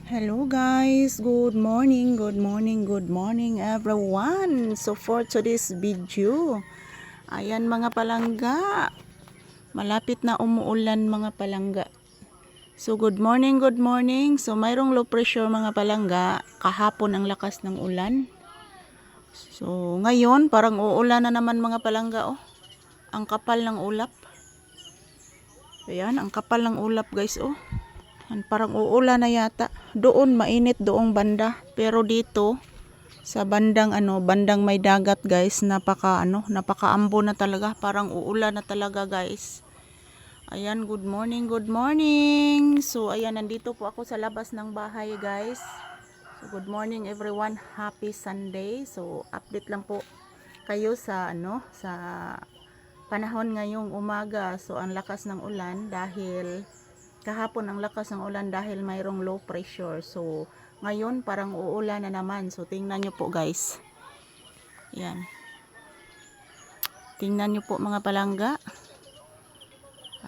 Hello guys, good morning everyone. So for today's video, ayan mga palangga, malapit na umuulan mga palangga. So good morning. So mayroong low pressure mga palangga, kahapon ang lakas ng ulan. So ngayon parang uulan na naman mga palangga oh. Ang kapal ng ulap. Ayan, ang kapal ng ulap guys oh. Parang uulan na yata. Doon mainit doong banda, pero dito sa bandang bandang may dagat guys, napakaambo na talaga, parang uulan na talaga guys. Ayan, good morning. So ayan, nandito po ako sa labas ng bahay guys. So good morning everyone, happy Sunday. So update lang po kayo sa sa panahon ngayong umaga. So ang lakas ng ulan dahil kahapon ang lakas ng ulan dahil mayroong low pressure. So ngayon parang uulan na naman. So tingnan nyo po guys. Yan. Tingnan nyo po mga palangga.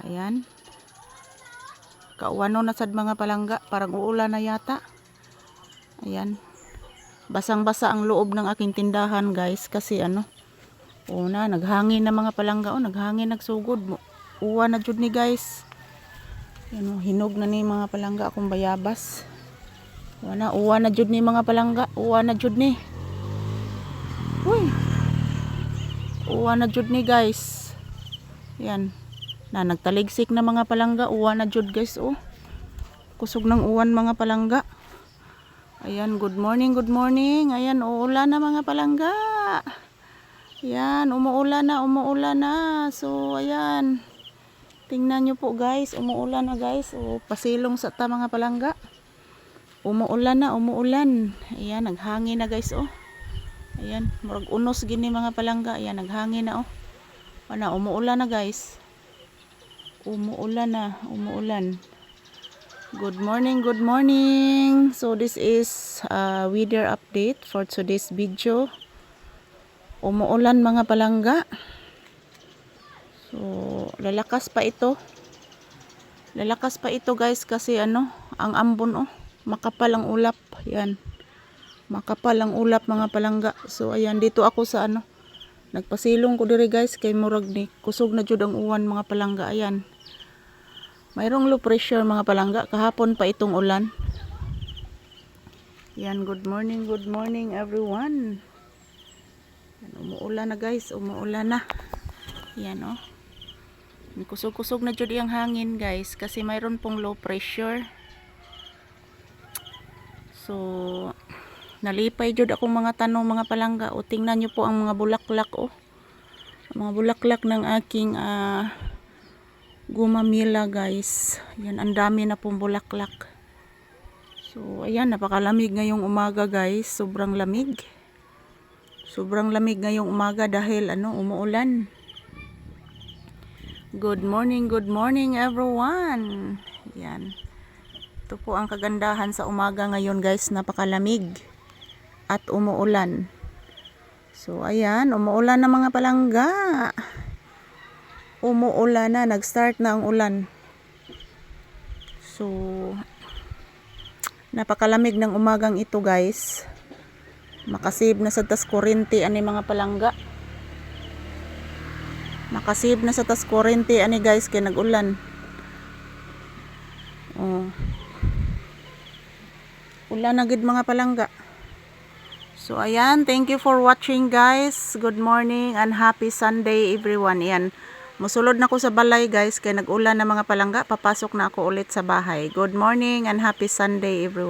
Ayan. Kauwano na sad mga palangga. Parang uulan na yata. Ayan. Basang-basa ang loob ng aking tindahan guys. Kasi naghangin na mga palangga. Naghangin, nagsugod. Uwa na jud ni guys. Yan, hinog na ni mga palangga akong bayabas. Uwa na jud ni mga palangga. Uwa na jud ni. Uy. Uwa na jud ni guys. Yan. Nagtaligsik na mga palangga. Uwa na jud guys oh. Kusog ng uwan mga palangga. Ayan, good morning. Ayan, uulan na mga palangga. Yan, umuulan na. So ayan. Tingnan nyo po guys, umuulan na guys. Pasilong sa mga palangga. Umuulan. Ayan, naghangin na guys oh. Ayan, murag unos gini mga palangga. Ayan, naghangin na oh. Umuulan na guys. Umuulan. Good morning. So this is weather update for today's video. Umuulan mga palangga. So, lalakas pa ito guys kasi ang ambon oh, makapal ang ulap. Yan. Makapal ang ulap mga palangga. So, ayan, dito ako sa nagpasilong ko diri guys kay murag ni kusog na jud ang uwan mga palangga. Ayan. Mayroong low pressure mga palangga. Kahapon pa itong ulan. Yan, good morning everyone. Yan, umuulan na guys, umuulan na. Yan oh. Kusog-kusog na jud ang hangin guys kasi mayroon pong low pressure. So nalipay jud akong mga tanong mga palangga. O tingnan nyo po ang mga bulaklak oh. Ang mga bulaklak ng aking gumamila guys. Yan, ang dami na pong bulaklak. So ayan, napakalamig ngayong umaga guys. Sobrang lamig ngayong umaga dahil umuulan. Good morning everyone. Yan. Ito po ang kagandahan sa umaga ngayon guys, napakalamig at umuulan. So ayan, umuulan na mga palangga. Umuulan na, nag-start na ang ulan. So napakalamig ng umagang ito guys. Makasave na sa tas kuryente ani mga palangga. Nakasave na sa tas kuryente ani guys kay nag-ulan. Oh. Ulan na gid mga palangga. So ayan, thank you for watching guys. Good morning and happy Sunday everyone. Yan. Musulod na ko sa balay guys kay nag-ulan na mga palangga. Papasok na ako ulit sa bahay. Good morning and happy Sunday everyone.